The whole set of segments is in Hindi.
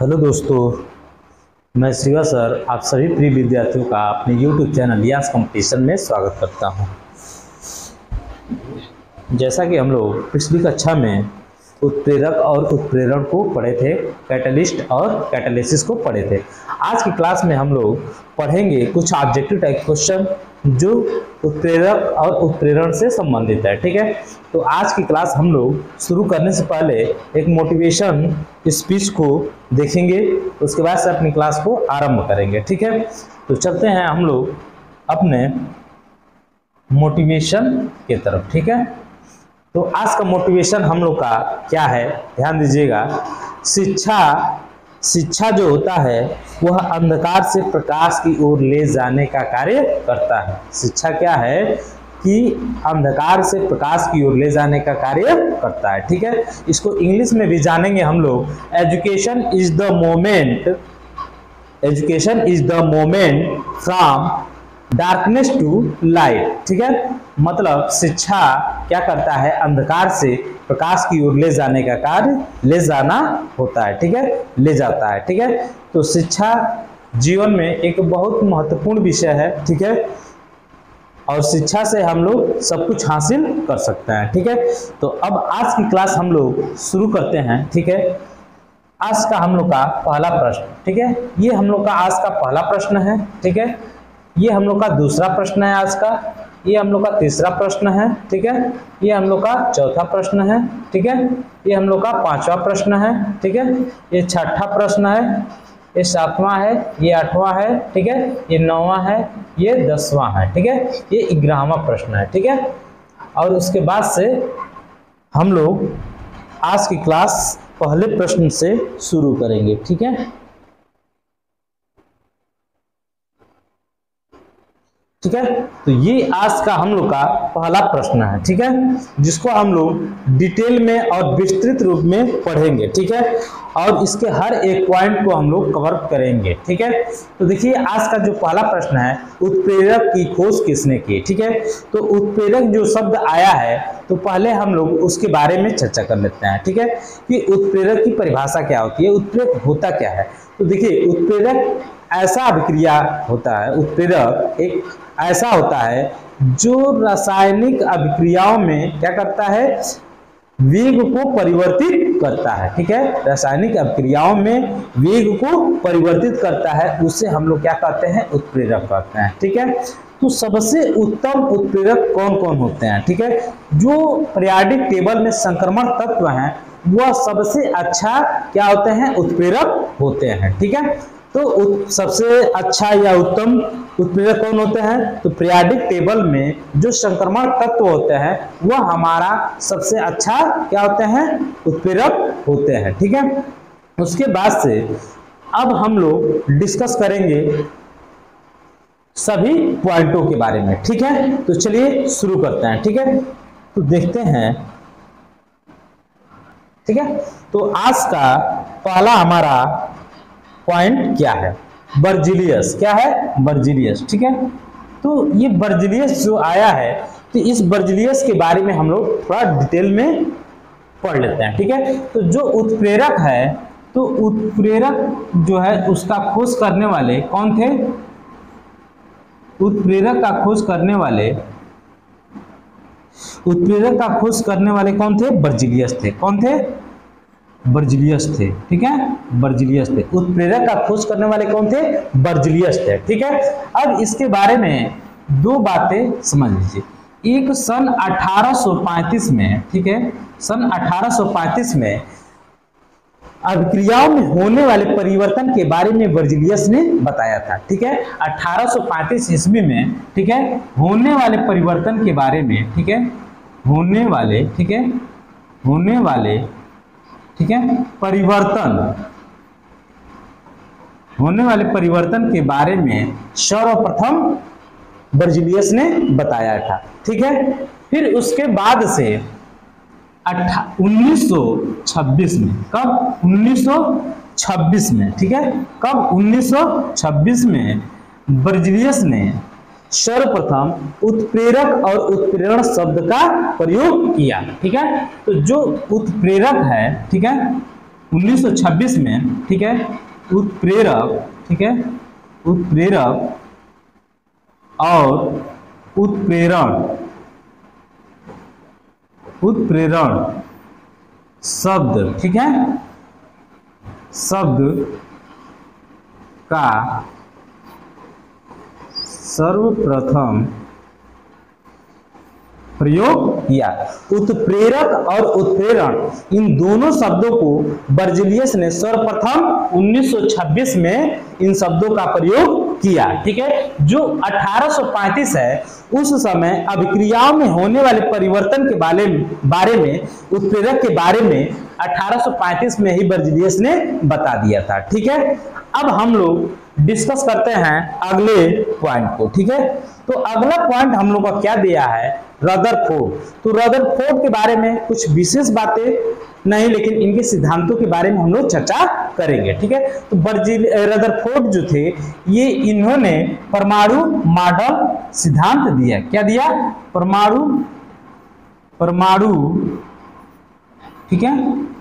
हेलो दोस्तों, मैं शिवा सर आप सभी प्रिय विद्यार्थियों का अपने YouTube चैनल यस कंपटीशन में स्वागत करता हूं। जैसा कि हम लोग पिछली कक्षा में उत्प्रेरक और उत्प्रेरण को पढ़े थे, कैटलिस्ट और कैटालिसिस को पढ़े थे। आज की क्लास में हम लोग पढ़ेंगे कुछ ऑब्जेक्टिव टाइप क्वेश्चन जो उत्प्रेरक और उत्प्रेरण से संबंधित है। ठीक है, तो आज की क्लास हम लोग शुरू करने से पहले एक मोटिवेशन स्पीच को देखेंगे, उसके बाद से अपनी क्लास को आरंभ करेंगे। ठीक है, तो चलते हैं हम लोग अपने मोटिवेशन की तरफ। ठीक है, तो आज का मोटिवेशन हम लोग का क्या है, ध्यान दीजिएगा। शिक्षा जो होता है वह अंधकार से प्रकाश की ओर ले जाने का कार्य करता है। शिक्षा क्या है कि अंधकार से प्रकाश की ओर ले जाने का कार्य करता है। ठीक है, इसको इंग्लिश में भी जानेंगे हम लोग। Education is the moment from darkness to light. ठीक है, मतलब शिक्षा क्या करता है, अंधकार से प्रकाश की ओर ले जाने का कार्य, ले जाना होता है। ठीक है, ले जाता है। ठीक है, तो शिक्षा जीवन में एक बहुत महत्वपूर्ण विषय है। ठीक है, और शिक्षा से हम लोग सब कुछ हासिल कर सकते हैं। ठीक है, तो अब आज की क्लास हम लोग शुरू करते हैं। ठीक है, आज का हम लोग का पहला प्रश्न। ठीक है, ये हम लोग का आज का पहला प्रश्न है। ठीक है, ये हम लोग का दूसरा प्रश्न है आज का, ये हम लोग का तीसरा प्रश्न है। ठीक है, ये हम लोग का चौथा प्रश्न है। ठीक है, ये हम लोग का पांचवा प्रश्न है। ठीक है, ये छठा प्रश्न है, ये सातवां है, ये आठवां है। ठीक है, ये नौवां है, ये 10वां है। ठीक है, ये 11वां प्रश्न है। ठीक है, और उसके बाद से हम लोग आज की क्लास पहले प्रश्न से शुरू करेंगे। ठीक है, ठीक है, तो ये आज का हम लोग का पहला प्रश्न है। ठीक है, जिसको हम लोग डिटेल में और विस्तृत रूप में पढ़ेंगे। ठीक है, और इसके हर एक पॉइंट को हम लोग कवर करेंगे। ठीक है, तो देखिए आज का जो पहला प्रश्न है, उत्प्रेरक की खोज किसने की। ठीक है, तो उत्प्रेरक जो शब्द आया है, तो पहले हम लोग उसके बारे में चर्चा कर लेते हैं। ठीक है, कि उत्प्रेरक की परिभाषा क्या होती है, उत्प्रेरक होता क्या है। तो देखिए उत्प्रेरक ऐसा अभिक्रिया होता है, उत्प्रेरक एक ऐसा होता है जो रासायनिक अभिक्रियाओं में क्या करता है, वेग को परिवर्तित करता है। ठीक है, रासायनिक अभिक्रियाओं में वेग को परिवर्तित करता है, उससे हम लोग क्या कहते हैं, उत्प्रेरक कहते हैं। ठीक है, तो सबसे उत्तम उत्प्रेरक कौन कौन होते हैं। ठीक है, जो पीरियोडिक टेबल में संक्रमण तत्व हैं वह सबसे अच्छा क्या होते हैं, उत्प्रेरक होते हैं। ठीक है, तो सबसे अच्छा या उत्तम उत्प्रेरक कौन होते हैं, तो पीरियोडिक टेबल में जो संक्रमण तत्व होते हैं वह हमारा सबसे अच्छा क्या होते हैं, उत्प्रेरक होते हैं। ठीक है, उसके बाद से अब हम लोग डिस्कस करेंगे सभी पॉइंटों के बारे में। ठीक है, तो चलिए शुरू करते हैं। ठीक है, तो देखते हैं। ठीक है, तो आज का पहला हमारा पॉइंट क्या है, बर्जिलियस। क्या है, बर्जिलियस। ठीक है, तो ये बर्जिलियस जो आया है, तो इस बर्जिलियस के बारे में हम लोग थोड़ा डिटेल में पढ़ लेते हैं। ठीक है, तो जो उत्प्रेरक है, तो उत्प्रेरक जो है उसका खोज करने वाले कौन थे, उत्प्रेरक का खोज करने वाले कौन थे, बर्जिलियस थे। कौन थे, बर्जिलियस थे। ठीक है, बर्जिलियस थे। उत्प्रेरक का खोज करने वाले कौन थे, बर्जिलियस थे। ठीक है, अब इसके बारे में दो बातें समझ लीजिए। एक सन 1835 में, ठीक है, सन 1835 में अभिक्रियाओं में होने वाले परिवर्तन के बारे में बर्जिलियस ने बताया था। ठीक है, 1835 ईस्वी में, ठीक है, होने वाले परिवर्तन के बारे में, ठीक है, होने वाले परिवर्तन के बारे में सर्वप्रथम बर्जिलियस ने बताया था। ठीक है, फिर उसके बाद से 1926 में, कब, 1926 में, ठीक है, कब, 1926 में बर्जिलियस ने सर्वप्रथम उत्प्रेरक और उत्प्रेरण शब्द का प्रयोग किया। ठीक है, तो जो उत्प्रेरक है, ठीक है, 1926 में, ठीक है, उत्प्रेरक, ठीक है, उत्प्रेरक और उत्प्रेरण शब्द, ठीक है, शब्द का सर्वप्रथम प्रयोग किया। उत्प्रेरक और उत्प्रेरण इन दोनों शब्दों को बर्जिलियस ने सर्वप्रथम 1926 में इन शब्दों का प्रयोग किया, ठीक है। जो 1835 है उस समय अभिक्रियाओं में होने वाले परिवर्तन के बारे में उत्प्रेरक के बारे में 1835 में ही बर्जिलियस ने बता दिया था, ठीक है। अब हम लोग डिस्कस करते हैं अगले पॉइंट को, ठीक है। तो अगला पॉइंट हम लोग का क्या दिया है, रदरफोर्ड। तो रदरफोर्ड के बारे में कुछ विशेष बातें नहीं, लेकिन इनके सिद्धांतों के बारे में हम लोग चर्चा करेंगे, ठीक है। तो रदरफोर्ड जो थे ये इन्होंने परमाणु मॉडल सिद्धांत दिया। क्या दिया? परमाणु, ठीक है,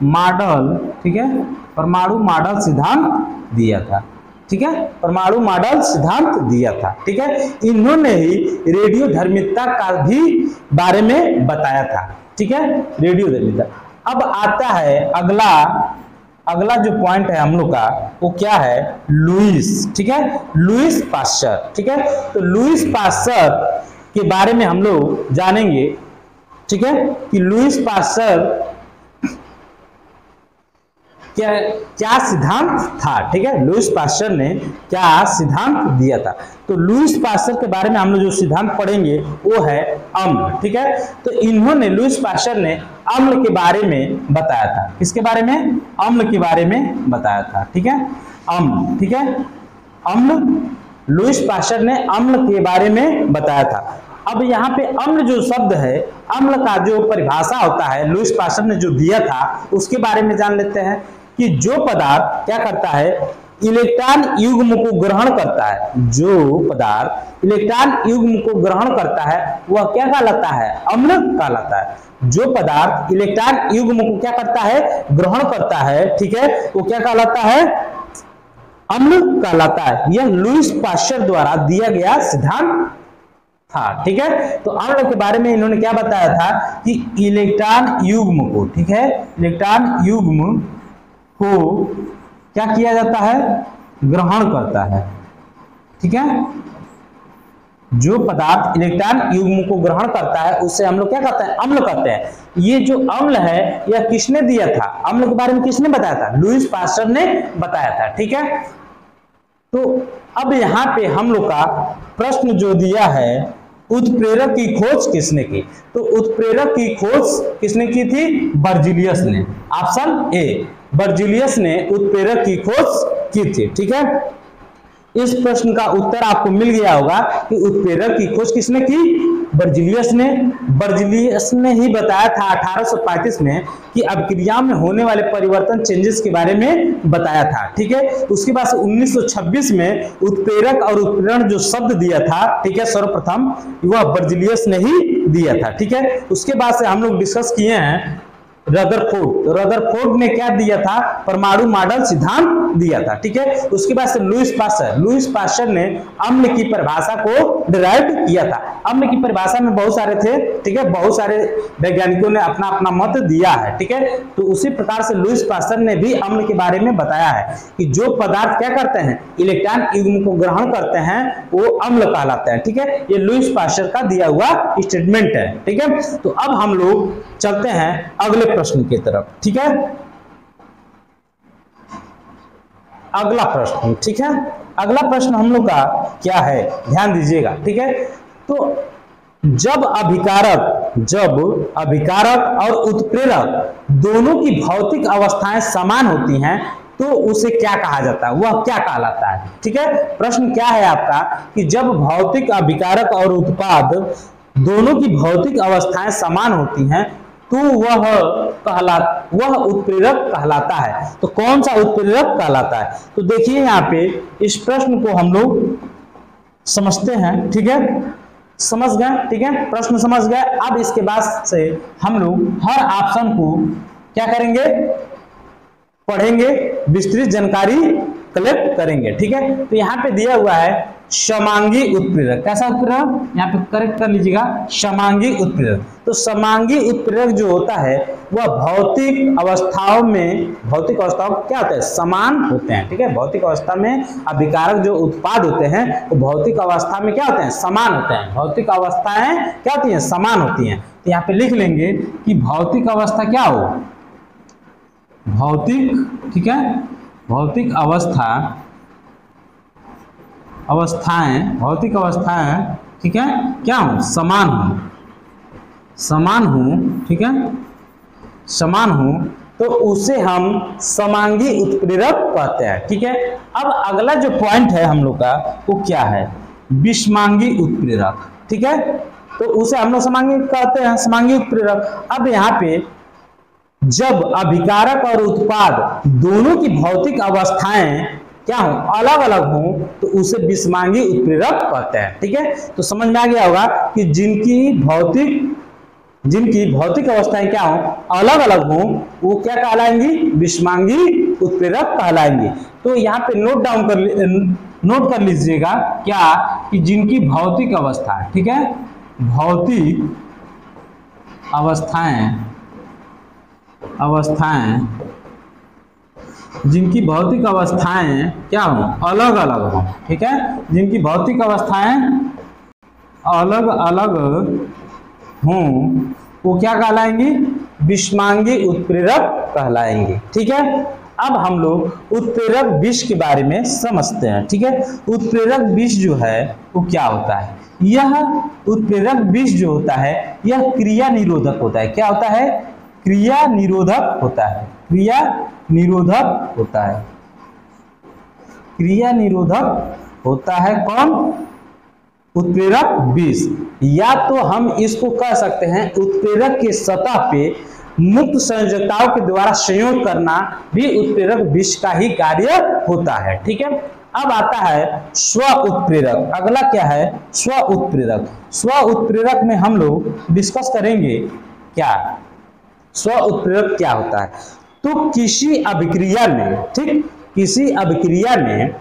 मॉडल, ठीक है, परमाणु मॉडल सिद्धांत दिया था, ठीक है, परमाणु मॉडल सिद्धांत दिया था, ठीक है। इन्होंने ही रेडियोधर्मिता का भी बारे में बताया था, ठीक है, रेडियोधर्मिता। अब आता है अगला जो पॉइंट है हम लोग का वो क्या है, लुईस, ठीक है, लुईस पास्चर, ठीक है। तो लुईस पास्चर के बारे में हम लोग जानेंगे, ठीक है, कि लुईस पास्चर क्या सिद्धांत था, ठीक है, लुईस पास्चर ने क्या सिद्धांत दिया था। तो लुईस पास्चर के बारे में हम लोग जो सिद्धांत पढ़ेंगे वो है अम्ल, ठीक है। तो इन्होंने, लुईस पास्चर ने अम्ल के बारे में बताया था। किसके बारे में? अम्ल के बारे में बताया था, ठीक है, अम्ल, ठीक है, अम्ल, लुईस पास्चर ने अम्ल के बारे में बताया था। अब यहाँ पे अम्ल जो शब्द है, अम्ल का जो परिभाषा होता है लुईस पास्चर ने जो दिया था उसके बारे में जान लेते हैं कि जो पदार्थ क्या करता है, इलेक्ट्रॉन युग्म को ग्रहण करता है, जो पदार्थ इलेक्ट्रॉन युग्म को ग्रहण करता है वह क्या कहलाता है, अम्ल कहलाता है। जो पदार्थ इलेक्ट्रॉन युग्म को क्या करता है, ग्रहण करता है, ठीक है, वो क्या कहलाता है, अम्ल कहलाता है। यह लुईस पास्चर द्वारा दिया गया सिद्धांत था, ठीक है। तो अम्ल के बारे में इन्होंने क्या बताया था कि इलेक्ट्रॉन युग्म को, ठीक है, इलेक्ट्रॉन युग्म को क्या किया जाता है, ग्रहण करता है, ठीक है। जो पदार्थ इलेक्ट्रॉन युग्म को ग्रहण करता है उससे हम लोग क्या कहते हैं, अम्ल कहते हैं। ये जो अम्ल है यह किसने दिया था, अम्ल के बारे में किसने बताया था, लुईस पास्चर ने बताया था, ठीक है। तो अब यहाँ पे हम लोग का प्रश्न जो दिया है, उत्प्रेरक की खोज किसने की? तो उत्प्रेरक की खोज किसने की थी, बर्जिलियस ने। ऑप्शन ए, बर्जिलियस ने उत्प्रेरक की खोज की थी, ठीक है। इस प्रश्न का उत्तर आपको मिल गया होगा कि उत्प्रेरक की खोज किसने की, बर्जिलियस ने। बर्जिलियस ने ही बताया था 1835 में कि अभिक्रिया में होने वाले परिवर्तन, चेंजेस के बारे में बताया था, ठीक है। उसके बाद 1926 में उत्प्रेरक और उत्प्रेरण जो शब्द दिया था, ठीक है, सर्वप्रथम वह बर्जिलियस ने ही दिया था, ठीक है। उसके बाद से हम लोग डिस्कस किए हैं रदरफोर्ड। रदरफोर्ड ने क्या दिया था, परमाणु मॉडल सिद्धांत दिया था, ठीक है। उसके बाद से लुईस पास्चर ने अम्ल की परिभाषा को डिराइव किया था। अम्ल की परिभाषा में बहुत सारे थे, ठीक है, बहुत सारे वैज्ञानिकों ने अपना अपना मत दिया है, ठीक है। तो उसी प्रकार से लुईस पास्चर ने भी अम्ल के बारे में बताया है कि जो पदार्थ क्या करते हैं, इलेक्ट्रॉन युग्म को ग्रहण करते हैं वो अम्ल कहलाते हैं, ठीक है। ये लुईस पास्चर का दिया हुआ स्टेटमेंट है, ठीक है। तो अब हम लोग चलते हैं अगले प्रश्न की तरफ, ठीक है। अगला प्रश्न, ठीक है, अगला प्रश्न हम लोग का क्या है, ध्यान दीजिएगा, ठीक है। तो जब अभिकारक और उत्प्रेरक दोनों की भौतिक अवस्थाएं समान होती हैं तो उसे क्या कहा जाता है, वह क्या कहलाता है, ठीक है। प्रश्न क्या है आपका कि जब भौतिक अभिकारक और उत्पाद दोनों की भौतिक अवस्थाएं समान होती हैं तो वह उत्प्रेरक कहलाता है। तो कौन सा उत्प्रेरक कहलाता है? तो देखिए यहाँ पे इस प्रश्न को हम लोग समझते हैं, ठीक है, समझ गए, ठीक है, प्रश्न समझ गए। अब इसके बाद से हम लोग हर ऑप्शन को क्या करेंगे, पढ़ेंगे, विस्तृत जानकारी कलेक्ट करेंगे। ठीक है, तो यहाँ पे दिया हुआ है समांगी उत्प्रेरक। कैसा उत्प्रेरक, यहाँ पे करेक्ट कर लीजिएगा, समांगी उत्प्रेरक। तो समांगी उत्प्रेरक जो होता है वह भौतिक अवस्थाओं में, भौतिक अवस्थाओं क्या होता है, समान होते हैं। ठीक है, भौतिक अवस्था में अभिकारक जो उत्पाद होते हैं वो भौतिक अवस्था में क्या होते हैं, समान होते हैं। भौतिक अवस्थाएं क्या होती हैं, समान होती हैं। तो यहाँ पे लिख लेंगे कि भौतिक अवस्था क्या हो, भौतिक, ठीक है, भौतिक अवस्थाएं, भौतिक अवस्थाएं, ठीक है, क्या हो, समान हो, समान हो, ठीक है, समान हो, तो उसे हम समांगी उत्प्रेरक कहते हैं। ठीक है, अब अगला जो पॉइंट है हम लोग का वो क्या है, विषमांगी उत्प्रेरक। ठीक है, तो उसे हम लोग समांगी कहते हैं, समांगी उत्प्रेरक। अब यहाँ पे जब अभिकारक और उत्पाद दोनों की भौतिक अवस्थाएं क्या हो, अलग अलग हो, तो उसे विषमांगी उत्प्रेरक कहते हैं। ठीक है, तो समझ में आ गया होगा कि जिनकी भौतिक अवस्थाएं क्या हो, अलग अलग हो, वो क्या कहलाएंगी, विषमांगी उत्प्रेरक कहलाएंगी। तो यहाँ पे नोट कर लीजिएगा क्या, कि जिनकी भौतिक अवस्था, ठीक है, भौतिक अवस्थाएं, जिनकी भौतिक अवस्थाएं क्या हो, अलग अलग हो। ठीक है, जिनकी भौतिक अवस्थाएं अलग अलग हों, वो क्या कहलाएंगी, विषमांगी उत्प्रेरक कहलाएंगे। ठीक है, अब हम लोग उत्प्रेरक विष के बारे में समझते हैं। ठीक है, उत्प्रेरक विष जो है वो क्या होता है, यह उत्प्रेरक विष जो होता है यह क्रिया निरोधक होता है। क्या होता है, क्रिया निरोधक होता है, क्रिया निरोधक होता है, क्रिया निरोधक होता है। कौन, उत्प्रेरक विष। या तो हम इसको कह सकते हैं उत्प्रेरक के सतह पे मुक्त संयोजकताओं के द्वारा संयोग करना भी उत्प्रेरक विष का ही कार्य होता है। ठीक है, अब आता है स्व उत्प्रेरक। अगला क्या है, स्व उत्प्रेरक। स्व उत्प्रेरक में हम लोग डिस्कस करेंगे क्या, स्व उत्प्रेरक क्या होता है। तो किसी अभिक्रिया में, ठीक, किसी अभिक्रिया में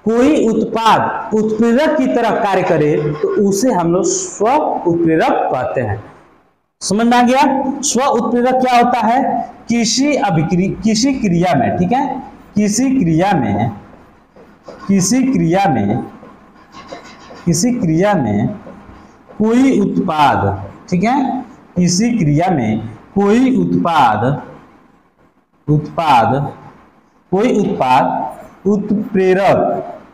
कोई उत्पाद उत्प्रेरक की तरह कार्य करे तो उसे हम लोग स्व उत्प्रेरक कहते हैं। समझ में आ गया, स्व उत्प्रेरक क्या होता है, किसी क्रिया में, ठीक है, किसी क्रिया में कोई उत्पाद, ठीक है, किसी क्रिया में कोई उत्पाद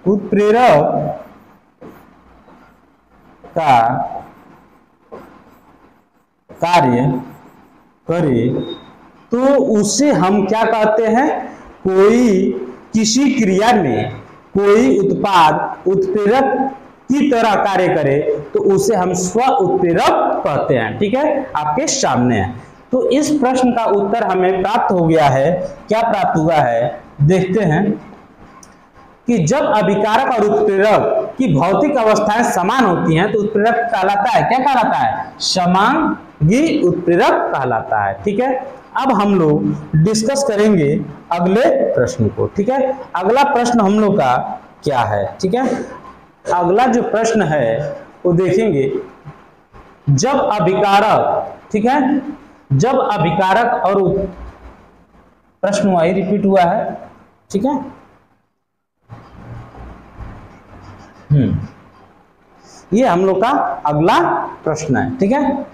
उत्प्रेरक का कार्य करे तो उसे हम क्या कहते हैं, किसी क्रिया में कोई उत्पाद उत्प्रेरक की तरह कार्य करे तो उसे हम स्व उत्प्रेरक कहते हैं। ठीक है, आपके सामने है। तो इस प्रश्न का उत्तर हमें प्राप्त हो गया है। क्या प्राप्त हुआ है, देखते हैं कि जब अभिकारक और उत्प्रेरक की भौतिक अवस्थाएं समान होती हैं तो उत्प्रेरक कहलाता है, क्या कहलाता है, समांगी उत्प्रेरक कहलाता है। ठीक है, अब हम लोग डिस्कस करेंगे अगले प्रश्न को। ठीक है, अगला प्रश्न हम लोग का क्या है, ठीक है, अगला जो प्रश्न है वो देखेंगे, जब अभिकारक, ठीक है, जब अभिकारक और प्रश्न वही रिपीट हुआ है। ठीक है, ये हम लोग का अगला प्रश्न है। ठीक है,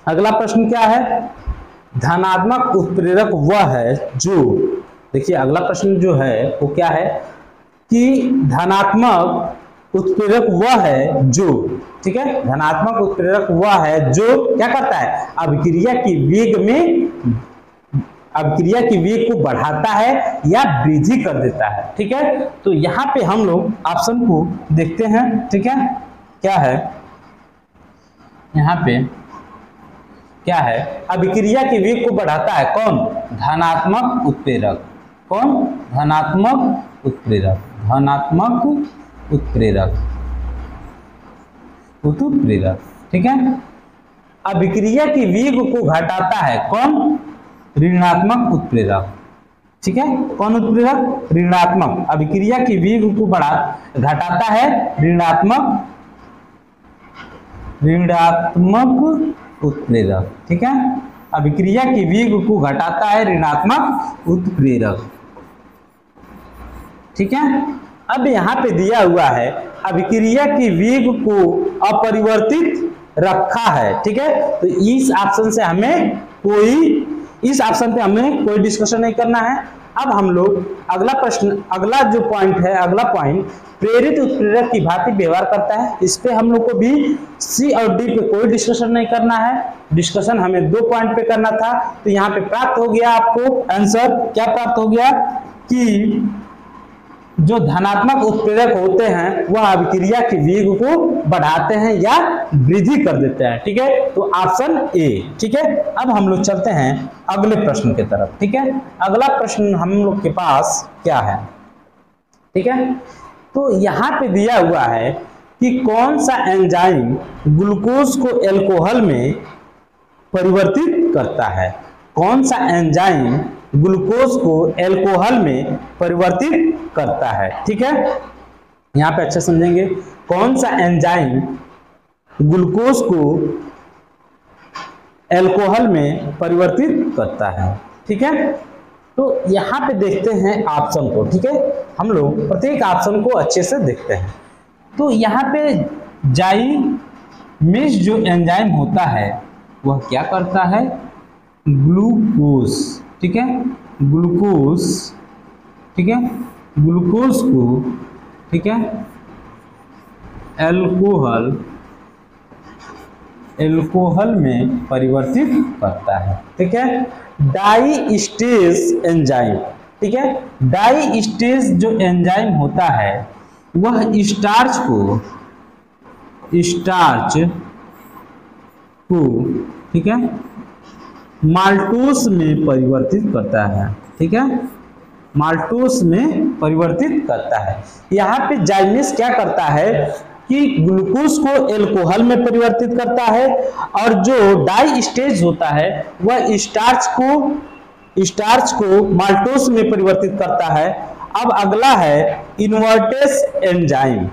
अगला प्रश्न क्या है, धनात्मक उत्प्रेरक वह है जो, देखिए अगला प्रश्न जो है वो क्या है कि धनात्मक उत्प्रेरक वह है जो, ठीक है, धनात्मक उत्प्रेरक वह है जो क्या करता है, अभिक्रिया की वेग को बढ़ाता है या वृद्धि कर देता है। ठीक है, तो यहाँ पे हम लोग ऑप्शन को देखते हैं। ठीक है, क्या है यहाँ पे, क्या है, अभिक्रिया की वेग को बढ़ाता है कौन, धनात्मक उत्प्रेरक। कौन, धनात्मक उत्प्रेरक, धनात्मक उत्प्रेरक, उत्प्रेरक। ठीक है, अभिक्रिया की वेग को घटाता है कौन, ऋणात्मक उत्प्रेरक। ठीक है, कौन उत्प्रेरक? ऋणात्मक। अभिक्रिया की वेग को घटाता है ऋणात्मक उत्प्रेरक। ठीक है, अभिक्रिया की वेग को घटाता है ऋणात्मक उत्प्रेरक। ठीक है, अब यहाँ पे दिया हुआ है अभिक्रिया की वेग को अपरिवर्तित रखा है। ठीक है, तो इस ऑप्शन पे हमें कोई डिस्कशन नहीं करना है। अब हम लोग अगला पॉइंट प्रेरित उत्प्रेरक की भांति व्यवहार करता है। इस पे हम लोग को भी सी और डी पे कोई डिस्कशन नहीं करना है। डिस्कशन हमें 2 पॉइंट पे करना था। तो यहाँ पे प्राप्त हो गया आपको आंसर। क्या प्राप्त हो गया कि जो धनात्मक उत्प्रेरक होते हैं वह अभिक्रिया की वेग को बढ़ाते हैं या वृद्धि कर देते हैं। ठीक है, तो ऑप्शन ए। ठीक है, अब हम लोग चलते हैं अगले प्रश्न की तरफ। ठीक है, अगला प्रश्न हम लोग के पास क्या है? ठीक है, तो यहाँ पे दिया हुआ है कि कौन सा एंजाइम ग्लूकोज को अल्कोहल में परिवर्तित करता है। कौन सा एंजाइम ग्लूकोज को अल्कोहल में परिवर्तित करता है? ठीक है, यहाँ पे अच्छा समझेंगे। कौन सा एंजाइम ग्लूकोज को अल्कोहल में परिवर्तित करता है? ठीक है, तो यहाँ पे देखते हैं ऑप्शन को। ठीक है, हम लोग प्रत्येक ऑप्शन को अच्छे से देखते हैं। तो यहाँ पे जाइमेज जो एंजाइम होता है वह क्या करता है? ग्लूकोज। ठीक है, ग्लूकोज। ठीक है, ग्लूकोज को, ठीक है, अल्कोहल में परिवर्तित करता है। ठीक है, डाइस्टेज एंजाइम। ठीक है, डाइस्टेज जो एंजाइम होता है वह स्टार्च को, ठीक है, माल्टोस में परिवर्तित करता है। ठीक है, माल्टोस में परिवर्तित करता है। यहाँ पे जाइमेज क्या करता है कि ग्लूकोज को अल्कोहल में परिवर्तित करता है और जो डाइस्टेज होता है वह स्टार्च को माल्टोस में परिवर्तित करता है। अब अगला है इन्वर्टेस एंजाइम।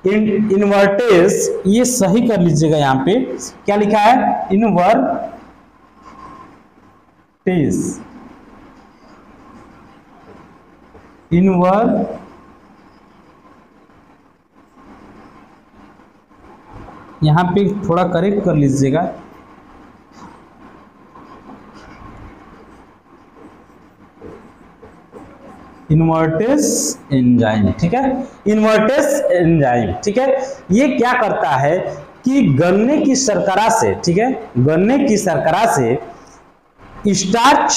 इन्वर्टेस, ये सही कर लीजिएगा। यहाँ पे क्या लिखा है? इन्वर्टेस। यहाँ पे थोड़ा करेक्ट कर लीजिएगा। Invertase enzyme. ठीक है, इन्वर्टेस एंजाइम। ठीक है, ये क्या करता है कि गन्ने की शर्करा से, ठीक है, गन्ने की शर्करा से स्टार्च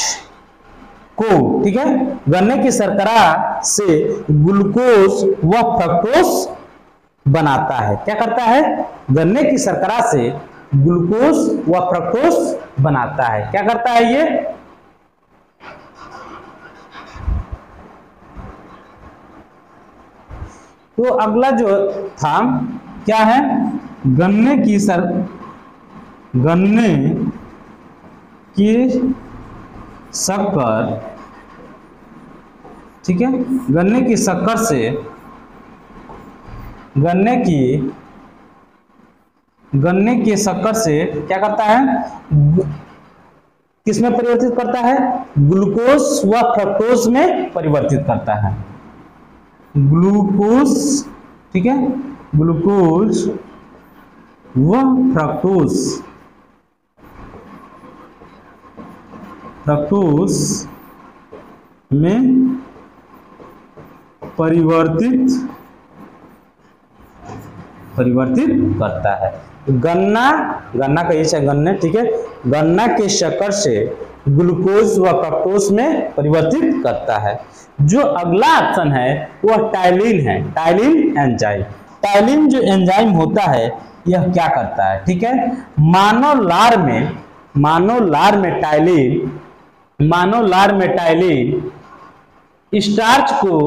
को, ठीक है, गन्ने की शर्करा से ग्लूकोज व फ्रक्टोज बनाता है। क्या करता है? गन्ने की शर्करा से ग्लूकोज व फ्रक्टोज बनाता है। क्या करता है ये? तो अगला जो था क्या है? गन्ने की शक्कर, ठीक है, गन्ने की शक्कर से गन्ने की शक्कर से क्या करता है? किसमें परिवर्तित करता है? ग्लूकोज व फ्रक्टोज में परिवर्तित करता है। ग्लूकोज, ठीक है, ग्लूकोज व फ्रक्टोज में परिवर्तित करता है। गन्ना कहिए चाहे गन्ने, ठीक है, गन्ना के शक्कर से ग्लूकोज व फ्रक्टोज में परिवर्तित करता है। जो अगला ऑप्शन है वह टाइलिन है, टाइलिन एंजाइम। टाइलिन जो एंजाइम होता है यह क्या करता है? ठीक है, मानव लार में टाइलिन स्टार्च को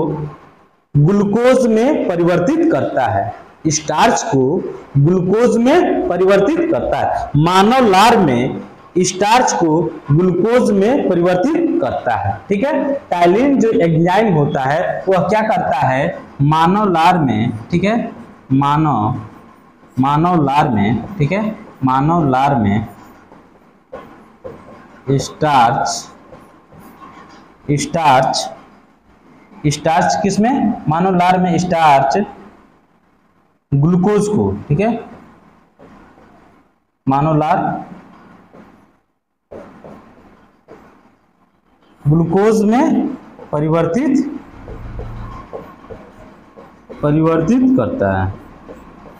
ग्लूकोज में परिवर्तित करता है। स्टार्च को ग्लूकोज में परिवर्तित करता है। मानव लार में स्टार्च को ग्लूकोज में परिवर्तित करता है। ठीक है, टाइलिन जो एंजाइम होता है वह क्या करता है, मानव लार में, ठीक है, मानव लार में, ठीक है, मानव लार में स्टार्च किसमें, मानव लार में स्टार्च ग्लूकोज को, ठीक है, मानव लार ग्लूकोज में परिवर्तित करता है।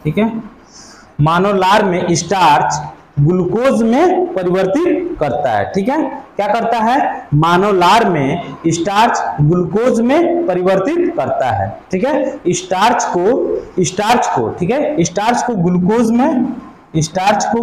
ठीक है, मानव लार में स्टार्च ग्लूकोज में परिवर्तित करता है। ठीक है, क्या करता है, मानव लार में स्टार्च ग्लूकोज में परिवर्तित करता है। ठीक है, स्टार्च को ठीक है, स्टार्च को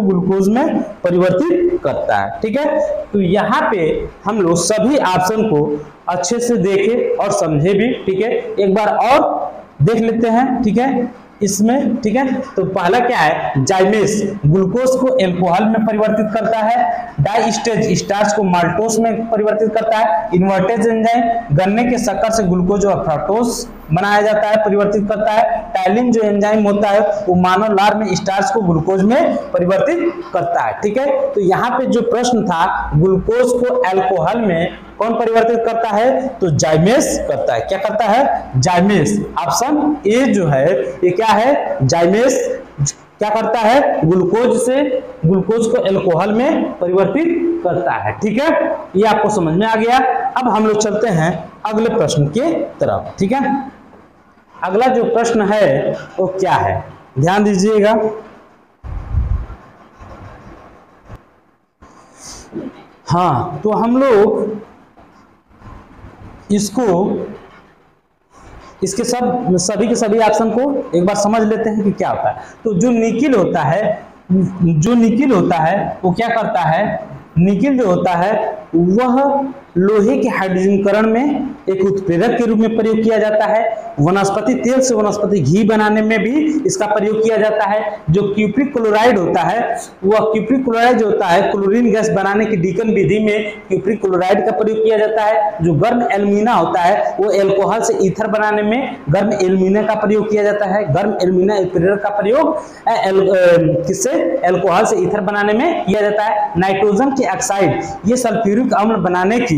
ग्लूकोज में परिवर्तित करता है। ठीक है, तो यहाँ पे हम लोग सभी ऑप्शन को अच्छे से देखे और समझे भी। ठीक है, एक बार और देख लेते हैं। ठीक है, इसमें, ठीक है, तो पहला क्या है, जाइमेस ग्लूकोज को एल्कोहल में परिवर्तित करता है, डाइस्टेज स्टार्च को माल्टोस में परिवर्तित करता है, इन्वर्टेज एंजाइम गन्ने के शक्कर से ग्लूकोज और फ्रक्टोज बनाया जाता है, परिवर्तित करता है, टाइलिन जो एंजाइम होता है वो मानव लार में स्टार्च को ग्लूकोज में परिवर्तित करता है। ठीक है, तो यहाँ पे जो प्रश्न था, ग्लूकोज को एल्कोहल में कौन परिवर्तित करता है, तो जाइमेस करता है। क्या करता है, जाइमेस। ऑप्शन ए जो है ये क्या है, जाइमेस क्या करता है, ग्लूकोज को एल्कोहल में परिवर्तित करता है। ठीक है, ये आपको समझ में आ गया। अब हम लोग चलते हैं अगले प्रश्न के तरफ। ठीक है, अगला जो प्रश्न है वो क्या है, ध्यान दीजिएगा। हाँ, तो हम लोग इसके सभी के सभी ऑप्शन को एक बार समझ लेते हैं कि क्या होता है। तो जो निकिल होता है वो क्या करता है, निकिल जो होता है वह लोहे के हाइड्रोजनीकरण में एक उत्प्रेरक के रूप में प्रयोग किया जाता है। वनस्पति तेल से वनस्पति घी बनाने में भी इसका प्रयोग किया जाता है। जो क्यूप्रिक क्लोराइड होता है, वह क्यूप्रिक क्लोराइड जो होता है क्लोरीन गैस बनाने की डीकन विधि में क्यूप्रिक क्लोराइड का प्रयोग किया जाता है। जो गर्म एल्यूमिना होता है वो एल्कोहल से ईथर बनाने में गर्म एल्यूमिना का प्रयोग किया जाता है। गर्म एल्यूमिना उत्प्रेरक का प्रयोग किससे, एल्कोहल से ईथर बनाने में किया जाता है। नाइट्रोजन के ऑक्साइड ये सल्फ्यूरिक अम्ल बनाने की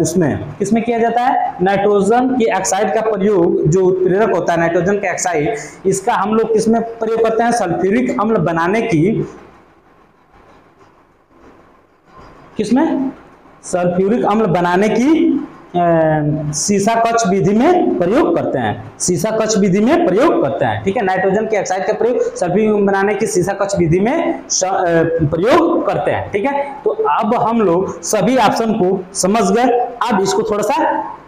उसमें किसमें किया जाता है, नाइट्रोजन के ऑक्साइड का प्रयोग, जो उत्प्रेरक होता है नाइट्रोजन के ऑक्साइड, इसका हम लोग किसमें प्रयोग करते हैं, सल्फ्यूरिक अम्ल बनाने की, किसमें, सल्फ्यूरिक अम्ल बनाने की सीसा कक्ष विधि में प्रयोग करते हैं। सीसा कक्ष विधि में प्रयोग करते हैं। ठीक है, नाइट्रोजन के ऑक्साइड का प्रयोग सल्फ्यूरिक बनाने की सीसा कक्ष विधि में प्रयोग करते हैं। ठीक है, तो अब हम लोग सभी ऑप्शन को समझ गए। अब इसको थोड़ा सा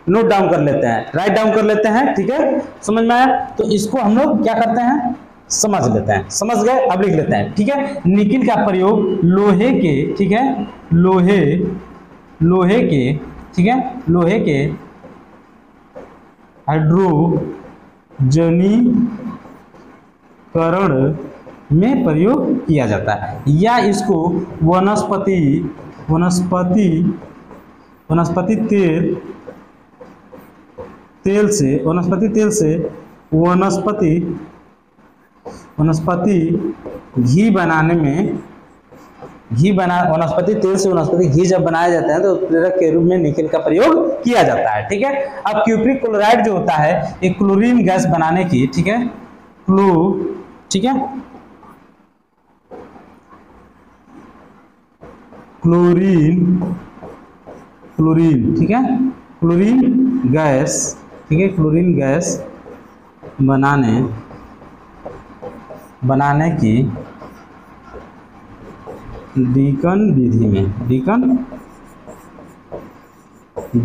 नोट डाउन कर लेते हैं, राइट डाउन कर लेते हैं। ठीक है, समझ में आया, तो इसको हम लोग क्या करते हैं, समझ लेते हैं। समझ गए, अब लिख लेते हैं। ठीक है, निकिल का प्रयोग लोहे के, ठीक है, लोहे के, ठीक है, लोहे के हाइड्रोजनीकरण में प्रयोग किया जाता है, या इसको वनस्पति तेल से वनस्पति घी बनाने में, वनस्पति तेल से वनस्पति घी जब बनाया जाता है तो उत्प्रेरक के रूप में निकिल का प्रयोग किया जाता है। ठीक है, अब क्यूप्रिक क्लोराइड जो होता है एक क्लोरीन गैस बनाने की, ठीक है, ठीक है, क्लोरीन, ठीक है, क्लोरीन गैस, ठीक है, क्लोरीन गैस बनाने की डीकन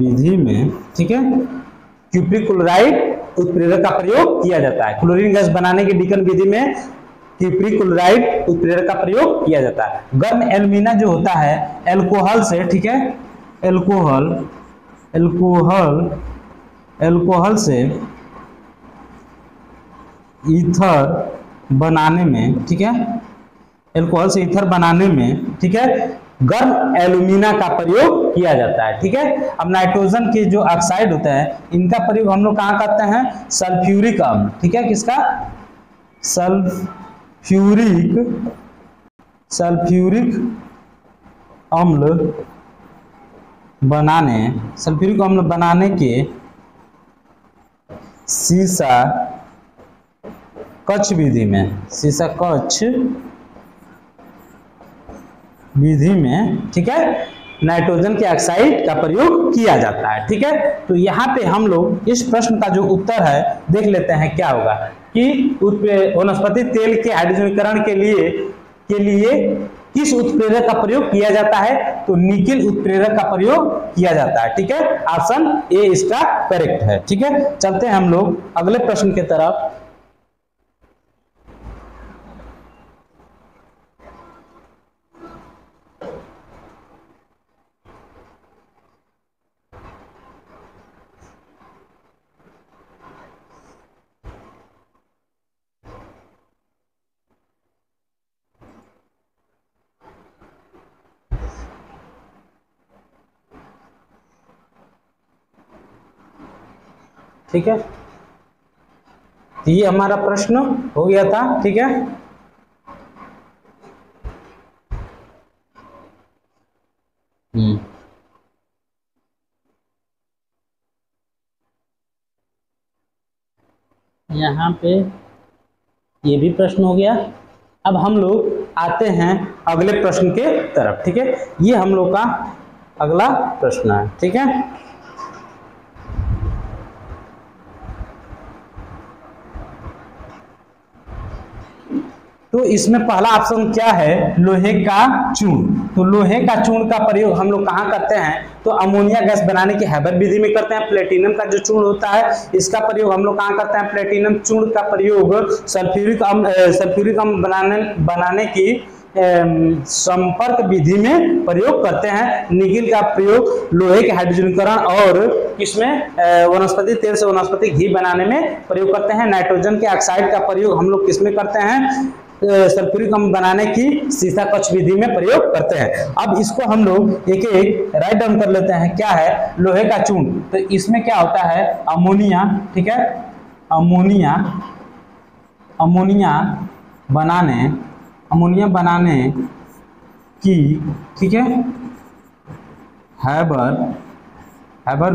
विधि में, ठीक है, क्यूप्रिक क्लोराइड उत्प्रेरक का प्रयोग किया जाता है। क्लोरीन गैस बनाने की डीकन विधि में क्यूप्रिक क्लोराइड उत्प्रेरक का प्रयोग किया जाता है। गर्म एल्यूमिना जो होता है एल्कोहल से, ठीक है, एल्कोहल से ईथर बनाने में, ठीक है, एल्कोहल से ईथर बनाने में, ठीक है, गर्म एल्यूमिना का प्रयोग किया जाता है। ठीक है, अब नाइट्रोजन के जो ऑक्साइड होता है इनका प्रयोग हम लोग कहाँ करते हैं, सल्फ्यूरिक अम्ल, ठीक है, किसका, सल्फ्यूरिक अम्ल बनाने के सीसा कक्ष विधि में, ठीक है, नाइट्रोजन के ऑक्साइड का प्रयोग किया जाता है। ठीक है, तो यहाँ पे हम लोग इस प्रश्न का जो उत्तर है देख लेते हैं क्या होगा कि वनस्पति तेल के हाइड्रोजनीकरण के लिए किस उत्प्रेरक का प्रयोग किया जाता है, तो निकिल उत्प्रेरक का प्रयोग किया जाता है। ठीक है, ऑप्शन ए इसका करेक्ट है। ठीक है, चलते हैं हम लोग अगले प्रश्न की तरफ। ठीक है, ये हमारा प्रश्न हो गया था। ठीक है, यहाँ पे ये भी प्रश्न हो गया। अब हम लोग आते हैं अगले प्रश्न के तरफ। ठीक है, ये हम लोग का अगला प्रश्न है। ठीक है, तो इसमें पहला ऑप्शन क्या है, लोहे का चूर्ण। तो लोहे का चूर्ण का प्रयोग हम लोग कहाँ करते हैं, तो अमोनिया गैस बनाने की हैबर विधि में करते हैं। प्लेटिनम का जो चूर्ण होता है इसका प्रयोग हम लोग कहाँ करते हैं, प्लेटिनम चूर्ण का प्रयोग सल्फ्यूरिक अम्ल बनाने की संपर्क विधि में प्रयोग करते हैं। निकिल का प्रयोग लोहे के हाइड्रोजनीकरण और किसमें, वनस्पति तेल से वनस्पति घी बनाने में प्रयोग करते हैं। नाइट्रोजन के ऑक्साइड का प्रयोग हम लोग किसमें करते हैं, सल्फ्यूरिक अम्ल बनाने की सीसा कक्ष विधि में प्रयोग करते हैं। अब इसको हम लोग एक एक राइट डाउन कर लेते हैं। क्या है, लोहे का चूर्ण, तो इसमें क्या होता है, अमोनिया। ठीक है, अमोनिया बनाने की, ठीक है, हैबर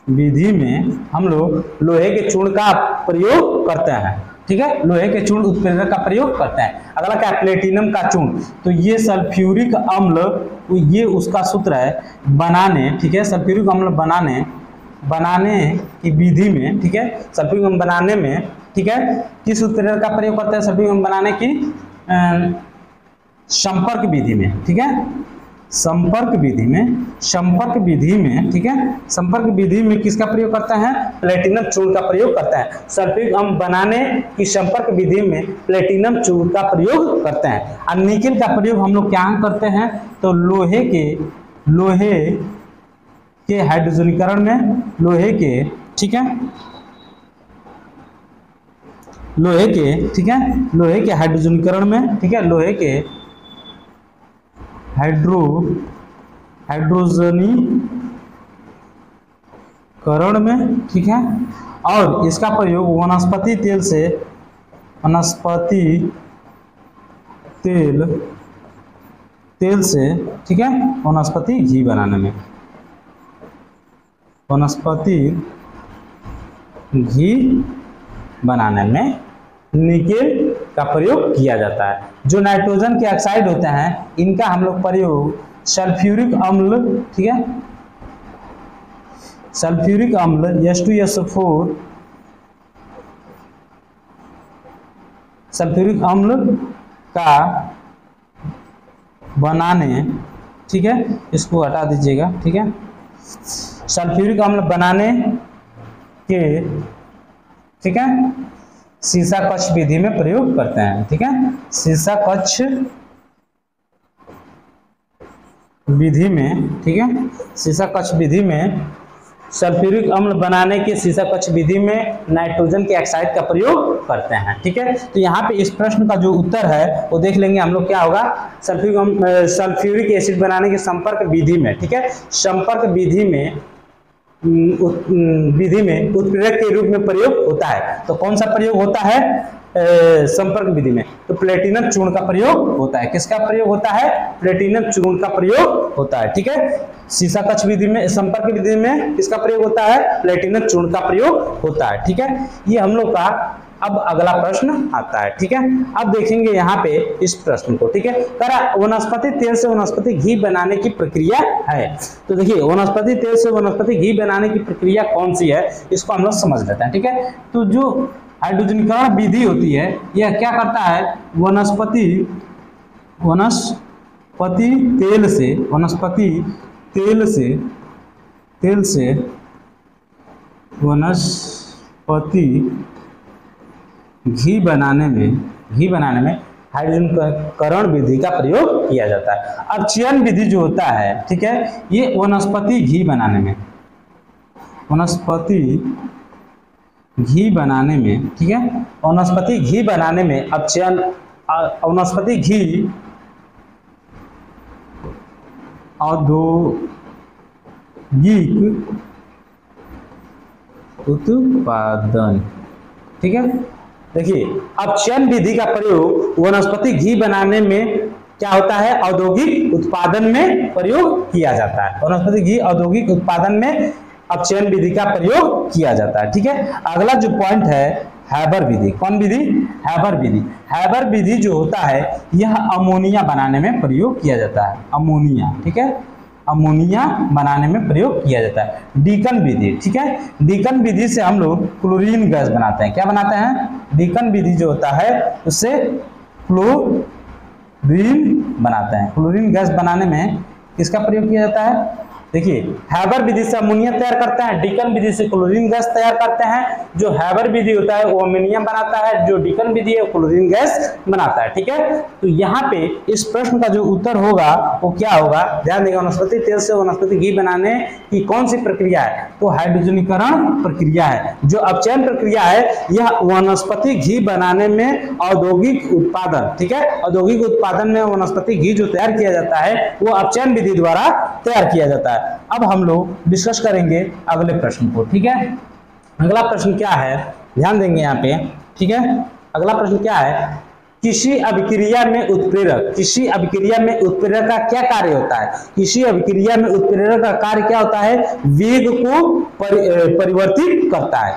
विधि में हम लोग लोहे के चूर्ण का प्रयोग करते हैं। ठीक है, लोहे के चूर्ण उत्प्रेरक का प्रयोग करते हैं। अगला क्या, प्लेटिनम का चूर्ण, तो ये सल्फ्यूरिक अम्ल, ये उसका सूत्र है बनाने, ठीक है, सल्फ्यूरिक अम्ल बनाने की विधि में, ठीक है, सल्फ्यूरिक अम्ल बनाने में, ठीक है, किस उत्प्रेरक का प्रयोग करते हैं, सल्फ्यूरिक अम्ल बनाने की संपर्क विधि में। ठीक है, संपर्क विधि में, ठीक है, संपर्क विधि में किसका प्रयोग करते हैं, प्लेटिनम चूर्ण का प्रयोग करते हैं। सल्फ्यूरिक अम्ल बनाने की संपर्क विधि में प्लेटिनम चूर्ण का प्रयोग करते हैं। और निकिल का प्रयोग हम लोग क्या करते हैं, तो लोहे के हाइड्रोजनीकरण में, लोहे के, ठीक है, लोहे के हाइड्रोजनीकरण में, ठीक है, लोहे के हाइड्रोजनीकरण में, ठीक है, और इसका प्रयोग वनस्पति तेल से, ठीक है, वनस्पति घी बनाने में, निकेल का प्रयोग किया जाता है। जो नाइट्रोजन के ऑक्साइड होते हैं इनका हम लोग प्रयोग सल्फ्यूरिक अम्ल, ठीक है, सल्फ्यूरिक अम्ल H2SO4, सल्फ्यूरिक अम्ल का बनाने, ठीक है, इसको हटा दीजिएगा। ठीक है, सल्फ्यूरिक अम्ल बनाने के, ठीक है, सीसा कक्ष विधि में प्रयोग करते हैं। ठीक है, सीसा कक्ष विधि में, ठीक है, सीसा कक्ष विधि में सल्फ्यूरिक अम्ल बनाने के सीसा कक्ष विधि में नाइट्रोजन के ऑक्साइड का प्रयोग करते हैं। ठीक है, तो यहाँ पे इस प्रश्न का जो उत्तर है वो देख लेंगे हम लोग, क्या होगा, सल्फ्यूरिक एसिड बनाने के संपर्क विधि में, ठीक है, संपर्क विधि में उत्प्रेरक के रूप में प्रयोग होता है। तो कौन सा प्रयोग होता है संपर्क विधि में? तो प्लेटिनम चूर्ण का प्रयोग होता है। किसका प्रयोग होता है? प्लेटिनम चूर्ण का प्रयोग होता है। ठीक है, सीसा कक्ष विधि में, संपर्क विधि में किसका प्रयोग होता है? प्लेटिनम चूर्ण का प्रयोग होता है। ठीक है, ये हम लोग का अब अगला प्रश्न आता है। ठीक है, अब देखेंगे यहाँ पे इस प्रश्न को। ठीक है, करा वनस्पति तेल से वनस्पति घी बनाने की प्रक्रिया है। तो देखिए, वनस्पति तेल से वनस्पति घी बनाने की प्रक्रिया कौन सी है, इसको हम लोग समझ लेते हैं। ठीक है, तो जो हाइड्रोजनीकरण विधि होती है, यह क्या करता है? वनस्पति तेल से वनस्पति घी बनाने में हाइड्रोजनीकरण विधि का प्रयोग किया जाता है। अब चयन विधि जो होता है, ठीक है, ये वनस्पति घी बनाने में, ठीक है, वनस्पति घी बनाने में अब चयन, वनस्पति घी औद्योगिक उत्पादन, ठीक है। देखिए, अब चयन विधि का प्रयोग वनस्पति घी बनाने में क्या होता है? औद्योगिक उत्पादन में प्रयोग किया जाता है। वनस्पति घी औद्योगिक उत्पादन में अब चयन विधि का प्रयोग किया जाता है। ठीक है, अगला जो पॉइंट है हैबर विधि। कौन विधि? हैबर विधि। हैबर विधि जो होता है, यह अमोनिया बनाने में प्रयोग किया जाता है। अमोनिया, ठीक है, अमोनिया बनाने में प्रयोग किया जाता है। डीकन विधि, ठीक है, डीकन विधि से हम लोग क्लोरीन गैस बनाते हैं। क्या बनाते हैं? डीकन विधि जो होता है उससे क्लोरीन बनाते हैं। क्लोरीन गैस बनाने में किसका प्रयोग किया जाता है? देखिए, हैबर विधि से अमोनिया तैयार करते हैं, डीकन विधि से क्लोरीन गैस तैयार करते हैं। जो हैबर विधि होता है वो अमोनिया बनाता है, जो डीकन विधि है वो क्लोरीन गैस बनाता है। ठीक है, तो यहाँ पे इस प्रश्न का जो उत्तर होगा वो क्या होगा? ध्यान देगा, वनस्पति तेल से वनस्पति घी बनाने की कौन सी प्रक्रिया है? तो हाइड्रोजनीकरण प्रक्रिया है। जो अपचयन प्रक्रिया है, यह वनस्पति घी बनाने में औद्योगिक उत्पादन, ठीक है, औद्योगिक उत्पादन में वनस्पति घी जो तैयार किया जाता है वो अपचयन विधि द्वारा तैयार किया जाता है। अब हम लोग डिस्कस करेंगे अगले प्रश्न को। ठीक है, अगला प्रश्न क्या है, ध्यान देंगे यहाँ पे। ठीक है, अगला प्रश्न क्या है? किसी अभिक्रिया में उत्प्रेरक, किसी अभिक्रिया में उत्प्रेरक का क्या कार्य होता है? किसी अभिक्रिया में उत्प्रेरक का कार्य क्या होता है? वेग को परिवर्तित करता है।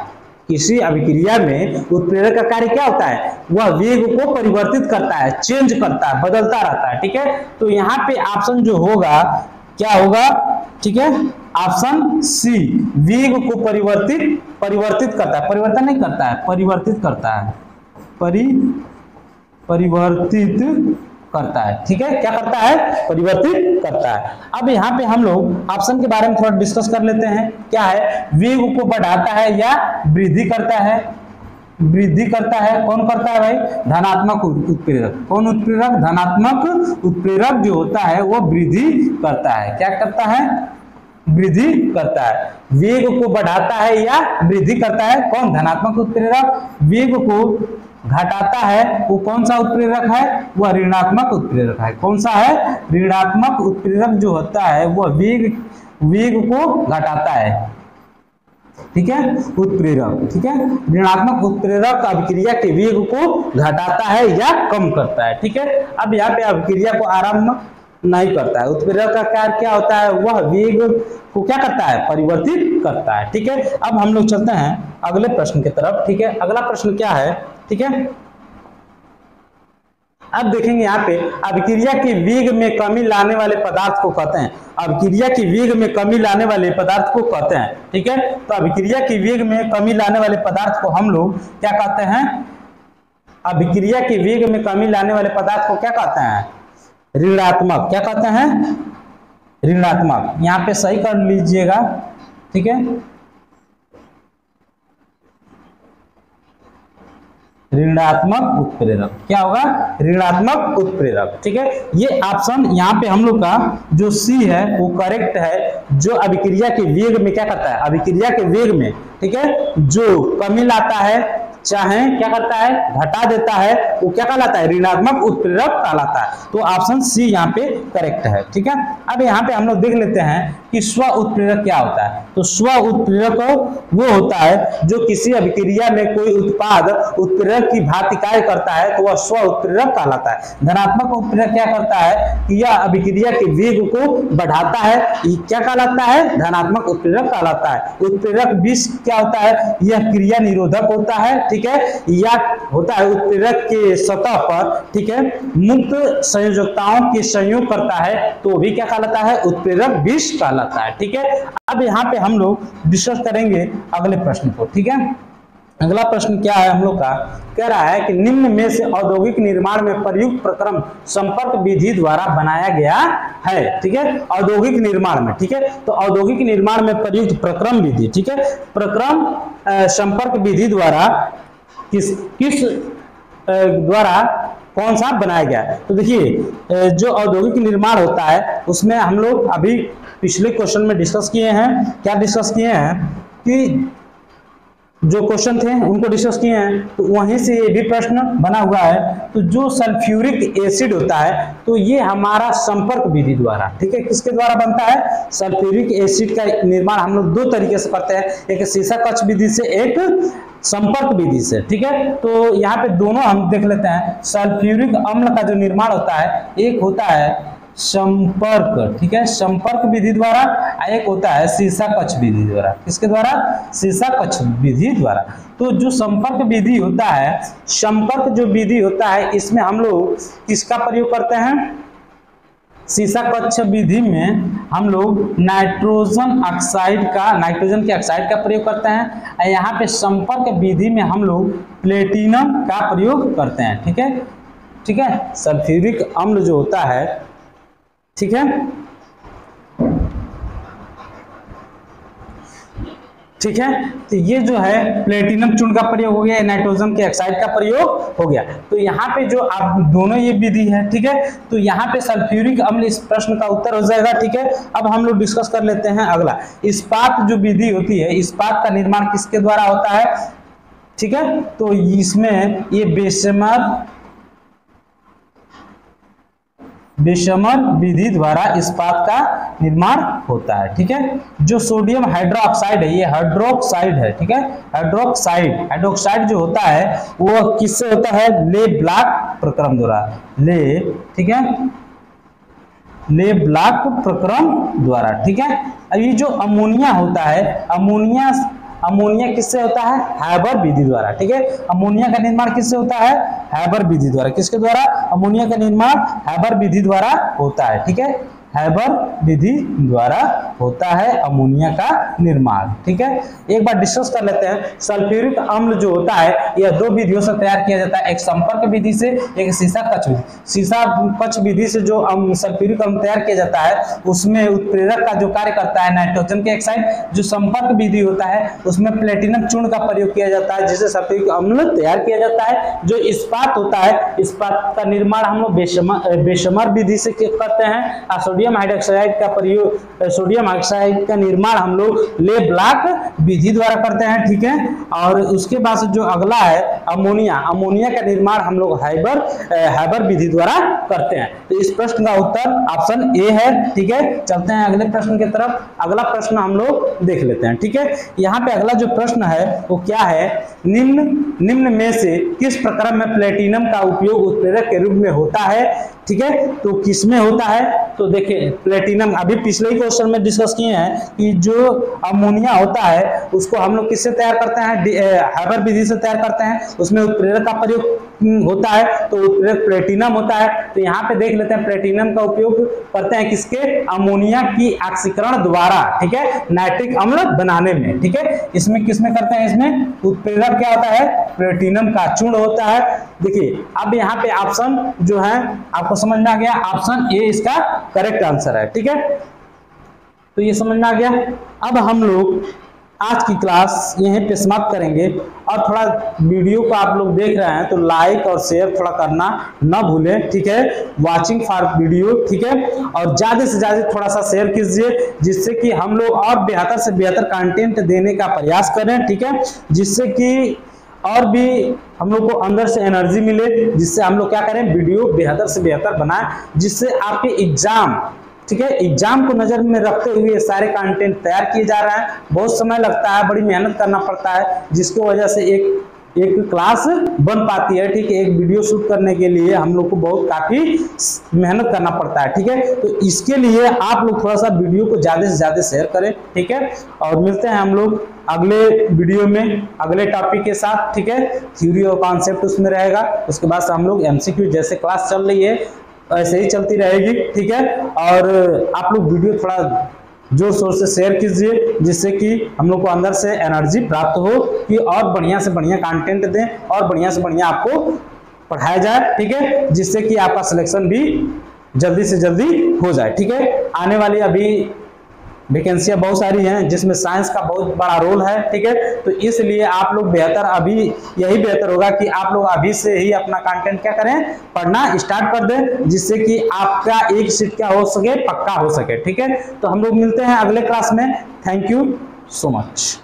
किसी अभिक्रिया में उत्प्रेरक का कार्य क्या होता है? वह वेग को परिवर्तित करता है, चेंज करता है, बदलता रहता है। ठीक है, तो यहाँ पे ऑप्शन जो होगा क्या होगा? ठीक है, ऑप्शन सी, वेग को परिवर्तित करता है, परिवर्तन नहीं करता है, परिवर्तित करता है, परिवर्तित करता है। ठीक है, क्या करता है? परिवर्तित करता है। अब यहाँ पे हम लोग ऑप्शन के बारे में थोड़ा डिस्कस कर लेते हैं। क्या है? वेग को बढ़ाता है या वृद्धि करता है? वृद्धि करता है। कौन करता है भाई? धनात्मक उत्प्रेरक। कौन उत्प्रेरक? धनात्मक उत्प्रेरक जो होता है वो वृद्धि करता है। क्या करता है? वृद्धि करता है। वेग को बढ़ाता है या वृद्धि करता है? कौन? धनात्मक उत्प्रेरक। वेग को घटाता है वो कौन सा उत्प्रेरक है? वह ऋणात्मक उत्प्रेरक है। कौन सा है? ऋणात्मक उत्प्रेरक जो होता है वह वेग को घटाता है। ठीक है, उत्प्रेरक, ठीक है, ऋणात्मक उत्प्रेरक अभिक्रिया के वेग को घटाता है या कम करता है। ठीक है, अब यहाँ पे अभिक्रिया को आरंभ नहीं करता है। उत्प्रेरक का कार्य क्या होता है? वह वेग को क्या करता है? परिवर्तित करता है। ठीक है, अब हम लोग चलते हैं अगले प्रश्न की तरफ। ठीक है, अगला प्रश्न क्या है? ठीक है, अब देखेंगे यहाँ पे अभिक्रिया के वेग में कमी लाने वाले पदार्थ को कहते हैं। अभिक्रिया की वेग में कमी लाने वाले पदार्थ को कहते हैं। ठीक है, तो अभिक्रिया की वेग में कमी लाने वाले पदार्थ को हम लोग क्या कहते हैं? अभिक्रिया के वेग में कमी लाने वाले पदार्थ को क्या कहते हैं? ऋणात्मक। क्या कहते हैं? ऋणात्मक। यहाँ पे सही कर लीजिएगा। ठीक है, ऋणात्मक उत्प्रेरक। क्या होगा? ऋणात्मक उत्प्रेरक। ठीक है, ये ऑप्शन यहाँ पे हम लोग का जो सी है वो करेक्ट है। जो अभिक्रिया के वेग में क्या करता है? अभिक्रिया के वेग में, ठीक है, जो कमी लाता है चाहे क्या करता है? घटा देता है, वो क्या कहलाता है? ऋणात्मक उत्प्रेरक कहलाता है। तो ऑप्शन सी यहाँ पे करेक्ट है। ठीक है, अब यहाँ पे हम लोग देख लेते हैं कि स्व उत्प्रेरक क्या होता है। तो स्व उत्प्रेरक वो होता है जो किसी अभिक्रिया में कोई उत्पाद उत्प्रेरक की भांति कार्य करता है, तो वह स्व उत्प्रेरक कहलाता है। धनात्मक उत्प्रेरक क्या करता है कि यह अभिक्रिया के वेग को बढ़ाता है, ये क्या कहलाता है? धनात्मक उत्प्रेरक कहलाता है। उत्प्रेरक विष क्या होता है? यह क्रिया निरोधक होता है, ठीक है, या होता है उत्प्रेरक के सतह पर, ठीक है, मुक्त संयोजकताओं के संयोग करता है, तो भी क्या कहलाता है? उत्प्रेरक विष कहलाता है। ठीक है, अब यहाँ पे हम लोग डिस्कस करेंगे अगले प्रश्न को। ठीक है, अगला प्रश्न क्या है हम लोग का? कह रहा है कि निम्न में से औद्योगिक निर्माण में प्रयुक्त प्रक्रम संपर्क विधि द्वारा बनाया गया है। ठीक है, औद्योगिक निर्माण में, ठीक है, तो औद्योगिक निर्माण में प्रयुक्त प्रक्रम विधि, ठीक है, प्रक्रम संपर्क विधि द्वारा किस द्वारा कौन सा बनाया गया? तो देखिए, जो औद्योगिक निर्माण होता है उसमें हम लोग अभी पिछले क्वेश्चन में डिस्कस किए हैं। क्या डिस्कस किए हैं? कि जो क्वेश्चन थे उनको डिस्कस किए हैं, तो वहीं से ये भी प्रश्न बना हुआ है। तो जो सल्फ्यूरिक एसिड होता है, तो ये हमारा संपर्क विधि द्वारा, ठीक है, किसके द्वारा बनता है? सल्फ्यूरिक एसिड का निर्माण हम लोग दो तरीके से करते हैं, एक सीसा कक्ष विधि से, एक संपर्क विधि से। ठीक है, तो यहाँ पे दोनों हम देख लेते हैं। सल्फ्यूरिक अम्ल का जो निर्माण होता है, एक होता है संपर्क, ठीक है, संपर्क विधि द्वारा, एक होता है सीसा कक्ष विधि द्वारा। किसके द्वारा? सीसा कक्ष विधि द्वारा। तो जो संपर्क विधि होता है, संपर्क जो विधि होता है, इसमें हम लोग किसका प्रयोग करते हैं? सीसा कक्ष विधि में हम लोग नाइट्रोजन के ऑक्साइड का प्रयोग करते हैं। यहाँ पे संपर्क विधि में हम लोग प्लेटिनम का प्रयोग करते हैं। ठीक है, ठीक है, सल्फ्यूरिक अम्ल जो होता है, ठीक है, ठीक है, तो ये जो है प्लेटिनम चूर्ण का प्रयोग हो गया, नाइट्रोजन के ऑक्साइड का प्रयोग हो गया। तो यहाँ पे जो आप दोनों ये विधि है, ठीक है, तो यहाँ पे सल्फ्यूरिक अम्ल इस प्रश्न का उत्तर हो जाएगा। ठीक है, अब हम लोग डिस्कस कर लेते हैं अगला। इस्पात जो विधि होती है, इस्पात का निर्माण किसके द्वारा होता है? ठीक है, तो इसमें ये बेशमर विधि द्वारा इस्पात का निर्माण होता है। ठीक है, जो सोडियम हाइड्रोक्साइड है, ये हाइड्रोक्साइड है। ठीक है, हाइड्रोक्साइड जो होता है वो किससे होता है? ले ब्लॉक प्रक्रम द्वारा, ठीक है, ले ब्लॉक प्रक्रम द्वारा। ठीक है, अब ये जो अमोनिया होता है, अमोनिया किससे होता है? हैबर विधि द्वारा। ठीक है, अमोनिया का निर्माण किससे होता है? हैबर विधि द्वारा। किसके द्वारा? अमोनिया का निर्माण हैबर विधि द्वारा होता है। ठीक है, हैबर विधि द्वारा होता है अमोनिया का निर्माण। ठीक है, एक बार डिस्कस कर लेते हैं। सल्फ्यूरिक अम्ल जो होता है, यह दो विधियों से तैयार किया जाता है, एक संपर्क विधि से, एक सीसा कक्ष विधि। सीसा कक्ष विधि से जो सल्फ्यूरिक अम्ल तैयार किया जाता है, उसमें उत्प्रेरक का जो कार्य करता है नाइट्रोजन के ऑक्साइड। जो संपर्क विधि होता है, उसमें प्लेटिनम चूर्ण का प्रयोग किया जाता है, जिससे सल्फ्यूरिक अम्ल तैयार किया जाता है। जो इस्पात होता है, इस्पात का निर्माण हम लोग बेशमर विधि से करते हैं। सोडियम हाइड्रोक्साइड का प्रयोग, सोडियम ऑक्साइड का निर्माण हम लोग ले ब्लॉक विधि द्वारा करते हैं। ठीक है, और उसके बाद जो अगला है अमोनिया का निर्माण हम लोग हैबर विधि द्वारा करते हैं। तो इस प्रश्न का उत्तर ऑप्शन ए है। ठीक है, चलते हैं अगले प्रश्न की तरफ। अगला प्रश्न हम लोग देख लेते हैं। ठीक है, यहाँ पे अगला जो प्रश्न है वो क्या है? निम्न में से किस प्रक्रम में प्लेटिनम का उपयोग उत्प्रेरक के रूप में होता है? ठीक है, तो किसमें होता है? तो देखिए, प्लेटिनम अभी पिछले ही क्वेश्चन में डिस्कस किए हैं कि जो अमोनिया होता है उसको हम लोग किससे तैयार करते हैं? हैबर विधि से तैयार करते हैं, उसमें उत्प्रेरक का प्रयोग होता है, तो उत्प्रेरक प्लेटिनम होता है। तो यहाँ पे देख लेते हैं, प्लेटिनम का उपयोग करते हैं किसके? अमोनिया की ऑक्सीकरण द्वारा, ठीक है, नाइट्रिक अम्ल बनाने में। ठीक है, इसमें किसमें करते हैं? इसमें उत्प्रेरक क्या होता है? प्लेटिनम का चूर्ण होता है। देखिए, अब यहाँ पे ऑप्शन जो है आपको समझ में आ गया, ऑप्शन ए इसका करेक्ट आंसर है। ठीक है, तो ये समझ में आ गया। अब हम लोग आज की क्लास यहीं पे समाप्त करेंगे। और थोड़ा वीडियो को आप लोग देख रहे हैं तो लाइक और शेयर थोड़ा करना ना भूलें, ठीक है। वॉचिंग फॉर वीडियो, ठीक है। और ज़्यादा से ज़्यादा थोड़ा सा शेयर कीजिए, जिससे कि हम लोग और बेहतर से बेहतर कंटेंट देने का प्रयास करें, ठीक है। जिससे कि और भी हम लोग को अंदर से एनर्जी मिले, जिससे हम लोग क्या करें, वीडियो बेहतर से बेहतर बनाएं, जिससे आपके एग्जाम, ठीक है, एग्जाम को नजर में रखते हुए सारे कंटेंट तैयार किए जा रहे हैं। बहुत समय लगता है, बड़ी मेहनत करना पड़ता है, जिसकी वजह से एक क्लास बन पाती है, ठीक है। एक वीडियो शूट करने के लिए हम लोग को बहुत काफी मेहनत करना पड़ता है, ठीक है। तो इसके लिए आप लोग थोड़ा सा वीडियो को ज्यादा से ज्यादा शेयर करें, ठीक है। और मिलते हैं हम लोग अगले वीडियो में अगले टॉपिक के साथ, ठीक है। थ्योरी और कॉन्सेप्ट उसमें रहेगा, उसके बाद से हम लोग एमसीक्यू, जैसे क्लास चल रही है ऐसे ही चलती रहेगी, ठीक है। और आप लोग वीडियो थोड़ा जोर शोर से शेयर कीजिए, जिससे कि हम लोग को अंदर से एनर्जी प्राप्त हो कि और बढ़िया से बढ़िया कंटेंट दें और बढ़िया से बढ़िया आपको पढ़ाया जाए, ठीक है। जिससे कि आपका सिलेक्शन भी जल्दी से जल्दी हो जाए, ठीक है। आने वाली अभी वैकेंसियां बहुत सारी हैं, जिसमें साइंस का बहुत बड़ा रोल है, ठीक है। तो इसलिए आप लोग बेहतर अभी यही बेहतर होगा कि आप लोग अभी से ही अपना कंटेंट क्या करें, पढ़ना स्टार्ट कर दें, जिससे कि आपका एक सीट क्या हो सके, पक्का हो सके, ठीक है। तो हम लोग मिलते हैं अगले क्लास में। Thank you so much.